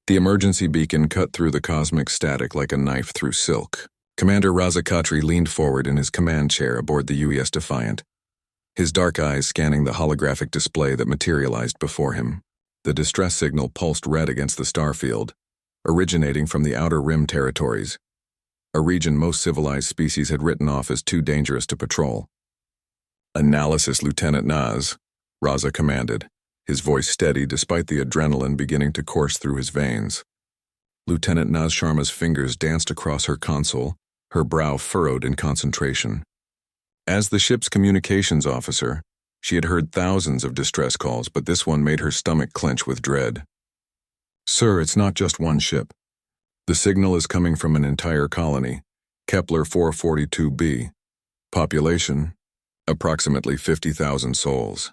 The emergency beacon cut through the cosmic static like a knife through silk. Commander Razakatri leaned forward in his command chair aboard the UES Defiant, his dark eyes scanning the holographic display that materialized before him. The distress signal pulsed red against the starfield, originating from the Outer Rim territories, a region most civilized species had written off as too dangerous to patrol. "Analysis, Lieutenant Naz," Raza commanded, his voice steady despite the adrenaline beginning to course through his veins. Lieutenant Naz Sharma's fingers danced across her console, her brow furrowed in concentration. As the ship's communications officer, she had heard thousands of distress calls, but this one made her stomach clench with dread. "Sir, it's not just one ship. The signal is coming from an entire colony, Kepler 442b. Population, approximately 50,000 souls."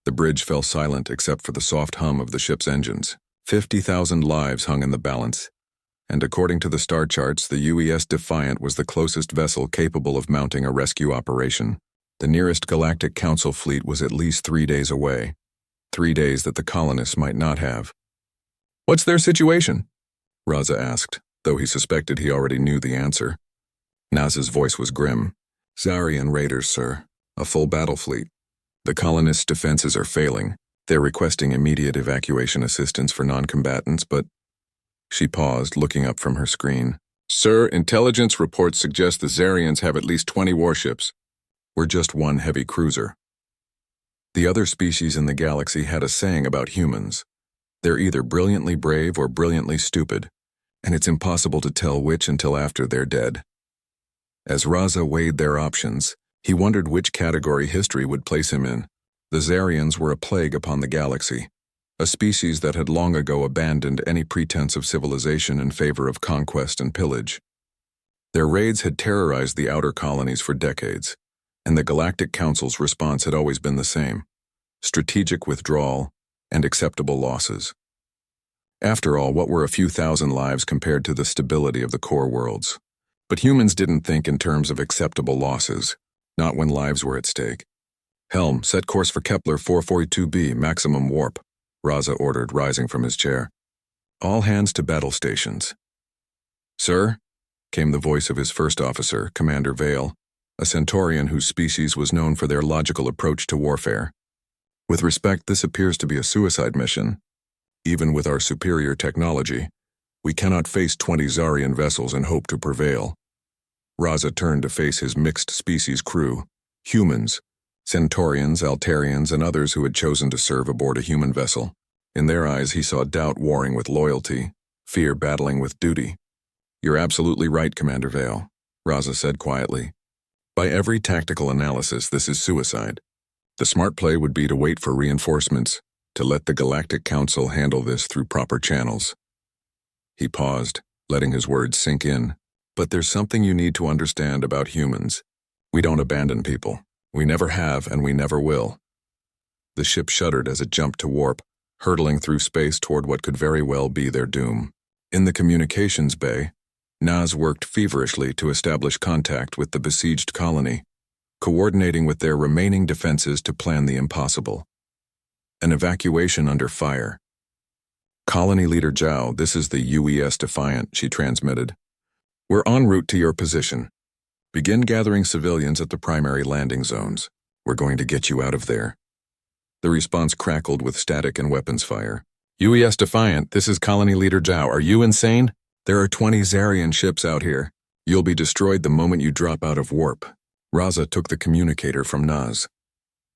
The bridge fell silent except for the soft hum of the ship's engines. 50,000 lives hung in the balance, and according to the star charts, the UES Defiant was the closest vessel capable of mounting a rescue operation. The nearest Galactic Council fleet was at least 3 days away, 3 days that the colonists might not have. "What's their situation?" Raza asked, though he suspected he already knew the answer. Naz's voice was grim. "Zarian raiders, sir. A full battle fleet. The colonists' defenses are failing. They're requesting immediate evacuation assistance for non-combatants, but..." She paused, looking up from her screen. "Sir, intelligence reports suggest the Zarians have at least 20 warships. We're just one heavy cruiser." The other species in the galaxy had a saying about humans. They're either brilliantly brave or brilliantly stupid, and it's impossible to tell which until after they're dead. As Raza weighed their options, he wondered which category history would place him in. The Zarians were a plague upon the galaxy, a species that had long ago abandoned any pretense of civilization in favor of conquest and pillage. Their raids had terrorized the outer colonies for decades, and the Galactic Council's response had always been the same: strategic withdrawal and acceptable losses. After all, what were a few thousand lives compared to the stability of the core worlds? But humans didn't think in terms of acceptable losses, not when lives were at stake. "Helm, set course for Kepler 442b, maximum warp," Raza ordered, rising from his chair. "All hands to battle stations." "Sir?" came the voice of his first officer, Commander Vale, a Centaurian whose species was known for their logical approach to warfare. "With respect, this appears to be a suicide mission. Even with our superior technology, we cannot face 20 Zarian vessels and hope to prevail." Raza turned to face his mixed species crew, humans, Centaurians, Altarians, and others who had chosen to serve aboard a human vessel. In their eyes, he saw doubt warring with loyalty, fear battling with duty. "You're absolutely right, Commander Vale," Raza said quietly. "By every tactical analysis, this is suicide. The smart play would be to wait for reinforcements, to let the Galactic Council handle this through proper channels." He paused, letting his words sink in. "But there's something you need to understand about humans. We don't abandon people. We never have, and we never will." The ship shuddered as it jumped to warp, hurtling through space toward what could very well be their doom. In the communications bay, Naz worked feverishly to establish contact with the besieged colony, coordinating with their remaining defenses to plan the impossible: an evacuation under fire. "Colony Leader Zhao, this is the UES Defiant," she transmitted. "We're en route to your position. Begin gathering civilians at the primary landing zones. We're going to get you out of there." The response crackled with static and weapons fire. "UES Defiant, this is Colony Leader Zhao. Are you insane? There are 20 Zarian ships out here. You'll be destroyed the moment you drop out of warp." Raza took the communicator from Naz.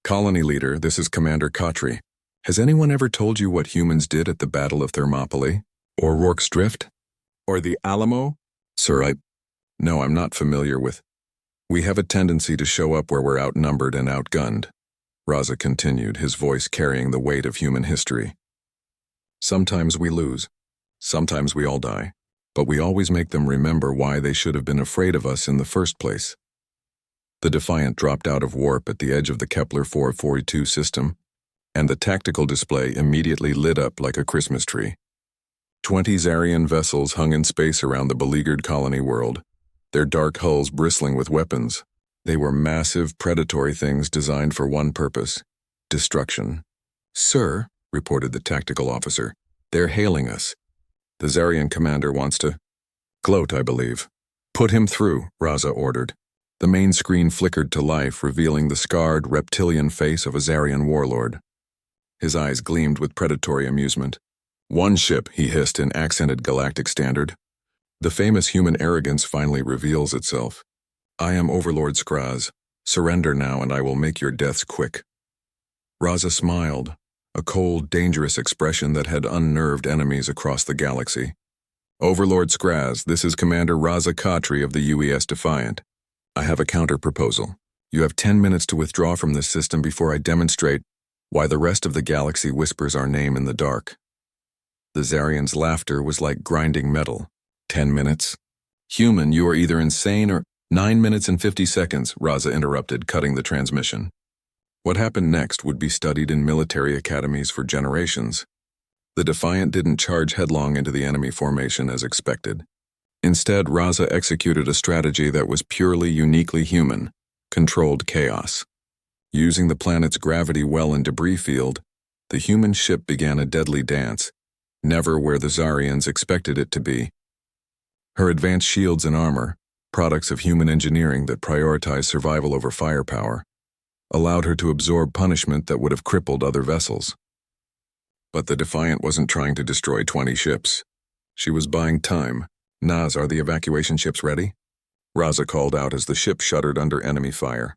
"Colony Leader, this is Commander Khatri. Has anyone ever told you what humans did at the Battle of Thermopylae? Or Rorke's Drift? Or the Alamo?" "Sir, No, I'm not familiar with..." "We have a tendency to show up where we're outnumbered and outgunned," Raza continued, his voice carrying the weight of human history. "Sometimes we lose. Sometimes we all die. But we always make them remember why they should have been afraid of us in the first place." The Defiant dropped out of warp at the edge of the Kepler 442 system, and the tactical display immediately lit up like a Christmas tree. 20 Zarian vessels hung in space around the beleaguered colony world, their dark hulls bristling with weapons. They were massive, predatory things designed for one purpose: destruction. "Sir," reported the tactical officer, "they're hailing us. The Zarian commander wants to gloat, I believe. Put him through, Raza ordered. The main screen flickered to life, revealing the scarred, reptilian face of a Zarian warlord. His eyes gleamed with predatory amusement. One ship, he hissed in accented galactic standard. The famous human arrogance finally reveals itself. I am Overlord Skraz. Surrender now and I will make your deaths quick. Raza smiled, a cold, dangerous expression that had unnerved enemies across the galaxy. Overlord Skraz, this is Commander Raza Khatri of the UES Defiant. I have a counter-proposal. You have 10 minutes to withdraw from this system before I demonstrate why the rest of the galaxy whispers our name in the dark. The Zarian's laughter was like grinding metal. 10 minutes? Human, you are either insane or— 9 minutes and 50 seconds, Raza interrupted, cutting the transmission. What happened next would be studied in military academies for generations. The Defiant didn't charge headlong into the enemy formation as expected. Instead, Raza executed a strategy that was purely uniquely human, controlled chaos. Using the planet's gravity well and debris field, the human ship began a deadly dance, never where the Zarians expected it to be. Her advanced shields and armor, products of human engineering that prioritized survival over firepower, allowed her to absorb punishment that would have crippled other vessels. But the Defiant wasn't trying to destroy 20 ships. She was buying time. Naz, are the evacuation ships ready? Raza called out as the ship shuddered under enemy fire.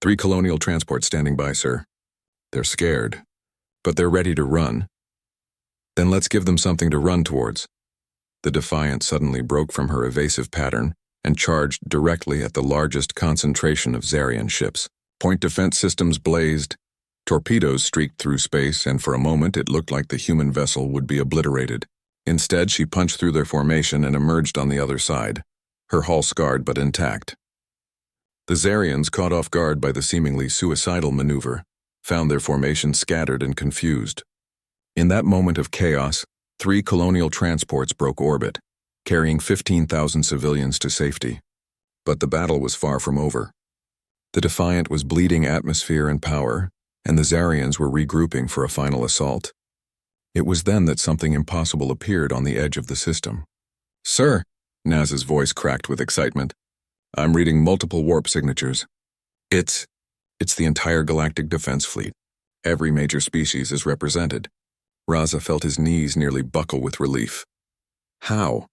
3 colonial transports standing by, sir. They're scared, but they're ready to run. Then let's give them something to run towards. The Defiant suddenly broke from her evasive pattern and charged directly at the largest concentration of Zarian ships. Point defense systems blazed, torpedoes streaked through space, and for a moment it looked like the human vessel would be obliterated. Instead, she punched through their formation and emerged on the other side, her hull scarred but intact. The Zarians, caught off guard by the seemingly suicidal maneuver, found their formation scattered and confused. In that moment of chaos, 3 colonial transports broke orbit, carrying 15,000 civilians to safety. But the battle was far from over. The Defiant was bleeding atmosphere and power, and the Zarians were regrouping for a final assault. It was then that something impossible appeared on the edge of the system. Sir, Naz's voice cracked with excitement. I'm reading multiple warp signatures. It's the entire galactic defense fleet. Every major species is represented. Raza felt his knees nearly buckle with relief. How?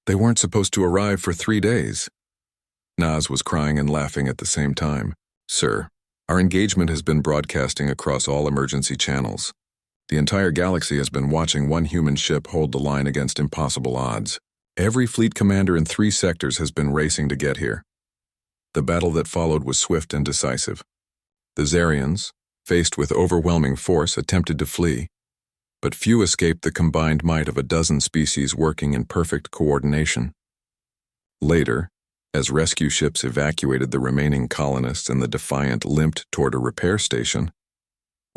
They weren't supposed to arrive for 3 days. Naz was crying and laughing at the same time. Sir, our engagement has been broadcasting across all emergency channels. The entire galaxy has been watching one human ship hold the line against impossible odds. Every fleet commander in 3 sectors has been racing to get here. The battle that followed was swift and decisive. The Zarians, faced with overwhelming force, attempted to flee, but few escaped the combined might of a dozen species working in perfect coordination. Later, as rescue ships evacuated the remaining colonists and the Defiant limped toward a repair station,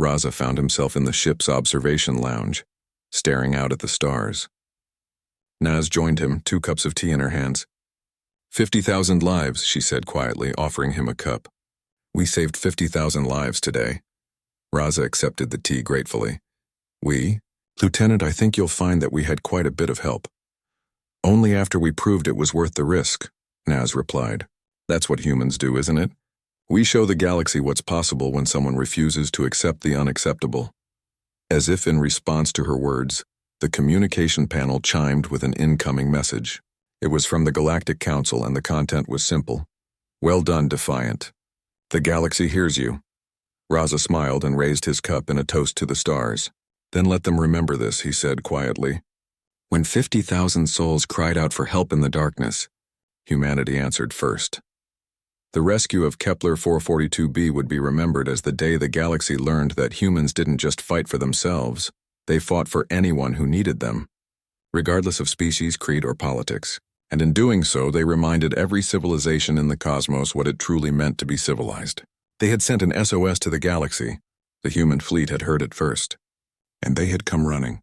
Raza found himself in the ship's observation lounge, staring out at the stars. Naz joined him, 2 cups of tea in her hands. 50,000 lives, she said quietly, offering him a cup. We saved 50,000 lives today. Raza accepted the tea gratefully. We? Lieutenant, I think you'll find that we had quite a bit of help. Only after we proved it was worth the risk, Naz replied. That's what humans do, isn't it? We show the galaxy what's possible when someone refuses to accept the unacceptable. As if in response to her words, the communication panel chimed with an incoming message. It was from the Galactic Council and the content was simple. Well done, Defiant. The galaxy hears you. Raza smiled and raised his cup in a toast to the stars. Then let them remember this, he said quietly. When 50,000 souls cried out for help in the darkness, humanity answered first. The rescue of Kepler 442b would be remembered as the day the galaxy learned that humans didn't just fight for themselves, they fought for anyone who needed them, regardless of species, creed, or politics. And in doing so, they reminded every civilization in the cosmos what it truly meant to be civilized. They had sent an SOS to the galaxy. The human fleet had heard it first, and they had come running.